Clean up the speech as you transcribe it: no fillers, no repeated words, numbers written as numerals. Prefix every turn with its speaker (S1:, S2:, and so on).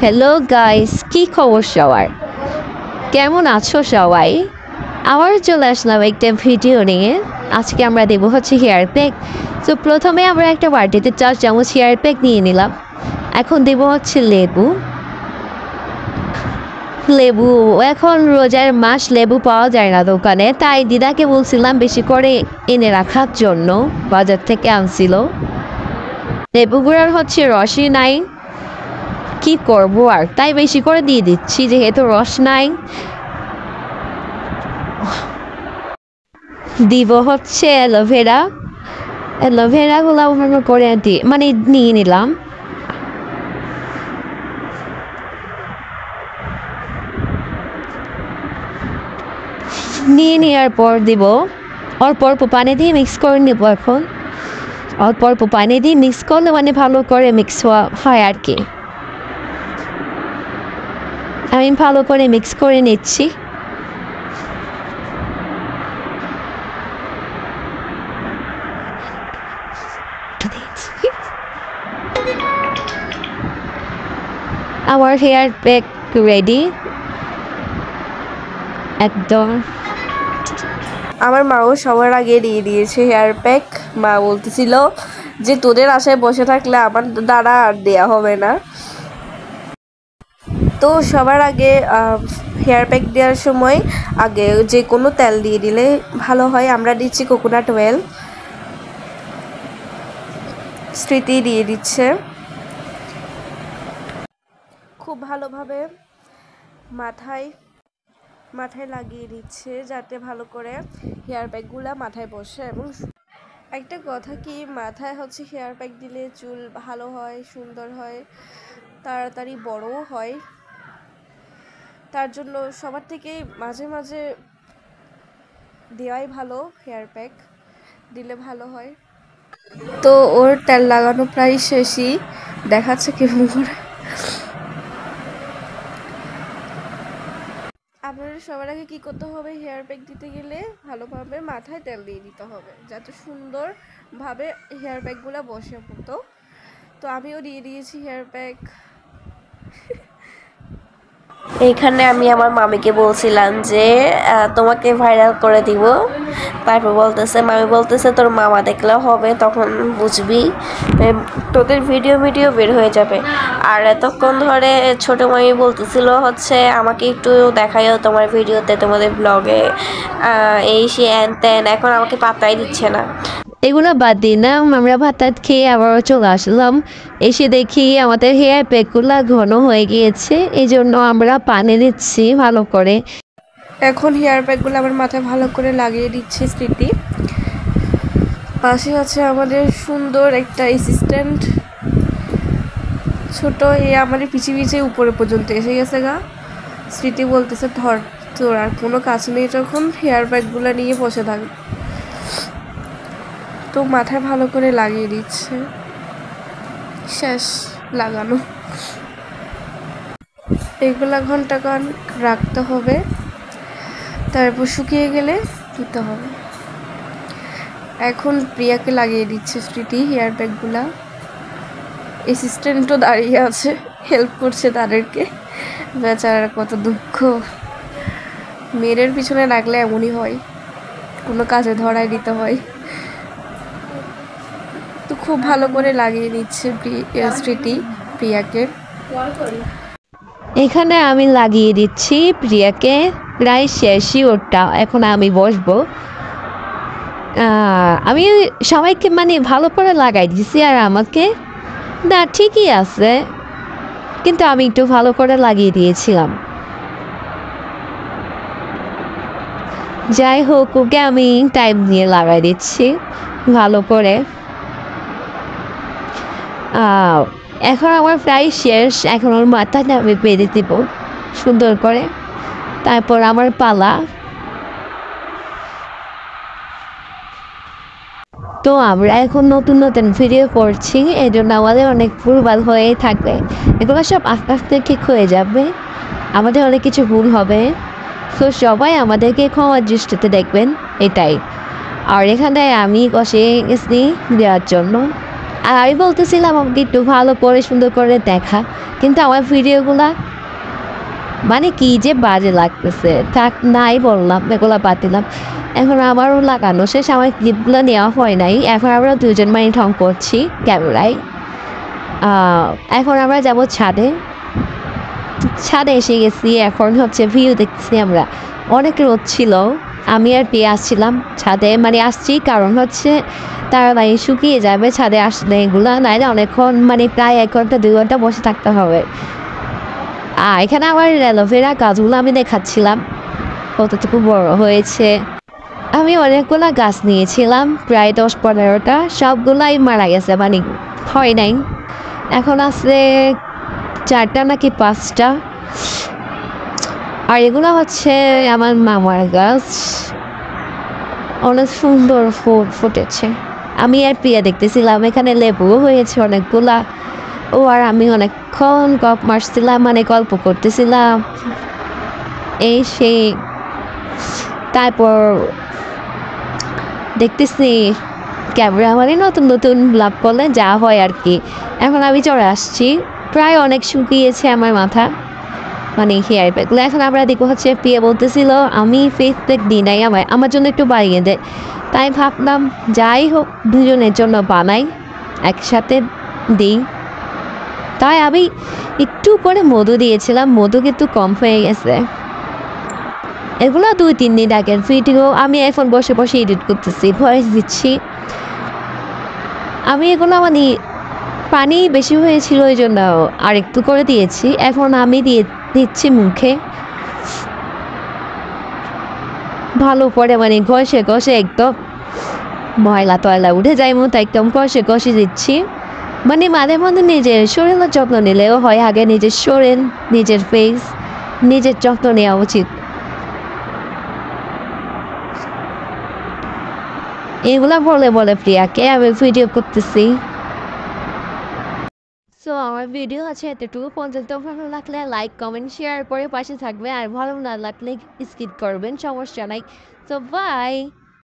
S1: Hello guys, কি খবর সবার? কেমন আছো সবাই? আবার চলে আসলাম একটা ভিডিও নিয়ে। আজকে আমরা দেবো হচ্ছে হেয়ার প্যাক। তো প্রথমে আমরা একটা বাটিতে 4 চামচ হেয়ার প্যাক নিয়ে নিলাম। এখন দেবো হচ্ছে লেবু। এখন রোজার মাস, লেবু পাওয়া যায় না দোকানে, তাই দিদাকে বলছিলাম বেশি করে এনে রাখার জন্য, বাজার থেকে আনছিল। লেবুগুলোর হচ্ছে রসই নাই, কি করবো আর, তাই বেশি করে দিয়ে দিচ্ছি যেহেতু রস নাই। দিব হচ্ছে অ্যালোভেরা গুলা ভালো করে মানে নিয়ে নিলাম। নিয়ে নেওয়ার পর দিব অল্প অল্প পানি দিয়ে মিক্স করে নেব। এখন অল্প অল্প পানি দিয়ে মিক্স করলে মানে ভালো করে মিক্স হয় আর কি। আমি ভালো করে মিক্স করে নিচ্ছি। আমার হেয়ার প্যাক রেডি একদম।
S2: আমার মাও সবার আগে দিয়ে দিয়েছে হেয়ার প্যাক। মা বলতেছিল যে তোদের আশায় বসে থাকলে আমার দ্বারা আর দেয়া হবে না। তো সবার আগে হেয়ার প্যাক দেওয়ার সময় আগে যে কোনো তেল দিয়ে দিলে ভালো হয়। আমরা দিচ্ছি কোকোনাট অয়েল। স্মৃতি দিয়ে দিচ্ছে। খুব ভালোভাবে মাথায় লাগিয়ে দিচ্ছে যাতে ভালো করে হেয়ার প্যাকগুলো মাথায় বসে। এবং একটা কথা কি, মাথায় হচ্ছে হেয়ার প্যাক দিলে চুল ভালো হয়, সুন্দর হয়, তাড়াতাড়ি বড়ও হয়। তার জন্য সবার থেকে মাঝে মাঝে দেওয়াই ভালো, হেয়ার প্যাক দিলে ভালো হয়। তো ওর তেল লাগানো প্রায় শেষই, দেখাচ্ছে কেমন করে। আপনাদের সবার আগে কী করতে হবে, হেয়ার প্যাক দিতে গেলে ভালোভাবে মাথায় তেল দিয়ে দিতে হবে যাতে সুন্দরভাবে হেয়ার প্যাকগুলো বসে পড়তো। তো আমিও দিয়ে দিয়েছি হেয়ার প্যাক। এইখানে আমি আমার মামিকে বলছিলাম যে তোমাকে ভাইরাল করে দিব। তারপর মামি বলতেছে তোর মামা দেখলেও হবে, তখন বুঝবি, তোদের ভিডিও বের হয়ে যাবে। আর এতক্ষণ ধরে ছোট মামি বলতেছিল হচ্ছে আমাকে একটু দেখাইও তোমার ভিডিওতে, তোমাদের ব্লগে, এই সে এন তেন। এখন আমাকে পাত্তাই দিচ্ছে না।
S1: এগুলো বাদ দিলাম, আমরা ভাত খেয়ে আবারও চলে আসলাম। এসে দেখি আমাদের হেয়ার প্যাকগুলো ঘন হয়ে গিয়েছে, এই জন্য আমরা পানি দিচ্ছি ভালো করে।
S2: এখন হেয়ার প্যাকগুলো আমার মাথায় ভালো করে লাগিয়ে দিচ্ছে স্মৃতি। পাশে আছে আমাদের সুন্দর একটা অ্যাসিস্ট্যান্ট, ছোট, আমাদের পিছিয়ে উপরে পর্যন্ত এসে গেছে গা। স্মৃতি বলতেছে ধর, তোর আর কোনো কাজ নেই যখন, হেয়ার প্যাকগুলো নিয়ে বসে থাক। তো মাথায় ভালো করে লাগিয়ে দিচ্ছে। শেষ লাগানো। এগুলা ঘন্টাখান রাখতে হবে, তারপর শুকিয়ে গেলে ধুতে হবে। এখন প্রিয়াকে লাগিয়ে দিচ্ছে স্মৃতি হেয়ার প্যাকগুলা। অ্যাসিস্ট্যান্টও দাঁড়িয়ে আছে, হেল্প করছে তাদেরকে। বেচারার কত দুঃখ। মেয়ের পিছনে রাখলে এমনই হয়, কোনো কাজে ধরায় দিতে হয়। তো খুব ভালো করে লাগিয়ে নিচ্ছে স্মৃতি প্রিয়াকে।
S1: এখানে আমি লাগিয়ে দিচ্ছি প্রিয়াকে, প্রায় শেষই ওটা। এখন আমি বসবো। আমি সবাইকে মানে ভালো করে লাগাই দিছি, আর আমাকে না ঠিকই আছে, কিন্তু আমি একটু ভালো করে লাগিয়ে দিয়েছিলাম। যাই হোক, ওকে আমি টাইম নিয়ে লাগাই দিচ্ছি ভালো করে। এখন আমার প্রায় শেষ। এখন ওর মাথাটা আমি বেঁধে দিব সুন্দর করে, তারপর আমার পালা। তো আমরা এখন নতুন ভিডিও করছি, এই জন্য আমাদের অনেক ভুলভাল হয়ে থাকবে। এগুলো সব আস্তে আস্তে ঠিক হয়ে যাবে, আমাদের অনেক কিছু ভুল হবে। তো সবাই আমাদেরকে ক্ষমার দৃষ্টিতে দেখবেন, এটাই। আর এখানে আমি কষে গেছি দেওয়ার জন্য। আর আমি বলতেছিলাম আমাকে একটু ভালো করে সুন্দর করে দেখা, কিন্তু আমার ভিডিওগুলা মানে কি যে বাজে লাগতেছে, থাক নাই বললাম, এগুলো বাদ দিলাম। এখন আমারও লাগানো শেষ, আমার ক্লিপগুলো নেওয়া হয় নাই। এখন আমরা দুজন মানে ঢং করছি ক্যামেরায়। এখন আমরা যাব ছাদে। ছাদে এসে গেছি, এখন হচ্ছে ভিউ দেখছি আমরা। অনেক রোদ ছিল, আমি আর পেয়ে আসছিলাম ছাদে, মানে আসছি কারণ হচ্ছে তাড়াতাড়ি শুকিয়ে যাবে ছাদে আসলে এগুলো, নাইলে অনেকক্ষণ মানে প্রায় 1 ঘন্টা 2 ঘন্টা বসে থাকতে হবে। আর এখানে আমার অ্যালোভেরা গাছগুলো আমি দেখাচ্ছিলাম কতটুকু বড় হয়েছে। আমি অনেকগুলো গাছ নিয়েছিলাম, প্রায় 10-15টা, সবগুলাই মারা গেছে, মানে হয় নাই। এখন আছে 4টা নাকি 5টা। আর এগুলো হচ্ছে আমার মামার গাছ, অনেক সুন্দর ফুল ফুটেছে। আমি আর প্রিয়া দেখতেছিলাম, এখানে লেবুও হয়েছে অনেকগুলা। ও আর আমি অনেকক্ষণ গপ মারছিলাম, মানে গল্প করতেছিলাম এই সেই। তারপর দেখতেছি ক্যামেরা মানে নতুন নতুন লাভ করলে যা হয় আর কি। এখন আমি চলে আসছি, প্রায় অনেক শুকিয়েছে আমার মাথা, মানে হেয়ার প্যাকগুলো। এখন আমরা দেখবো হচ্ছে প্রিয়া বলতেছিল আমি ফেস প্যাক দিই নাই, আমার জন্য একটু বানিয়ে দেয়। তাই ভাবলাম যাই হোক দুজনের জন্য বানাই, একসাথে দিই। তাই আমি একটু করে মধু দিয়েছিলাম, মধু কিন্তু কম হয়ে গেছে। এগুলো 2-3 দিন আগের ভিডিও, আমি এখন বসে বসে এডিট করতেছি, ভয়েস দিচ্ছি। আমি এগুলো মানে পানি বেশি হয়েছিল ওই জন্য আর একটু করে দিয়েছি, এখন আমি দিচ্ছি মুখে ভালো করে, মানে ঘষে ঘষে একদম ময়লা টয়লা উঠে যায় মতো, একদম ঘষে ঘষে দিচ্ছি। মানে মাঝে মধ্যে নিজের শরীরের যত্ন নিলেও হয়, আগে নিজের শরীর, নিজের ফেস, নিজের যত্ন নেওয়া উচিত। এগুলা বলে বলে প্রিয়াকে আমি ভিডিও করতেছি। সো আমার ভিডিও আছে এতটুকু পর্যন্ত। ভালো লাগলে লাইক কমেন্ট শেয়ার করে পাশে থাকবে, আর ভালো না লাগলে স্কিপ করবেন, সমস্যা নাই। So by.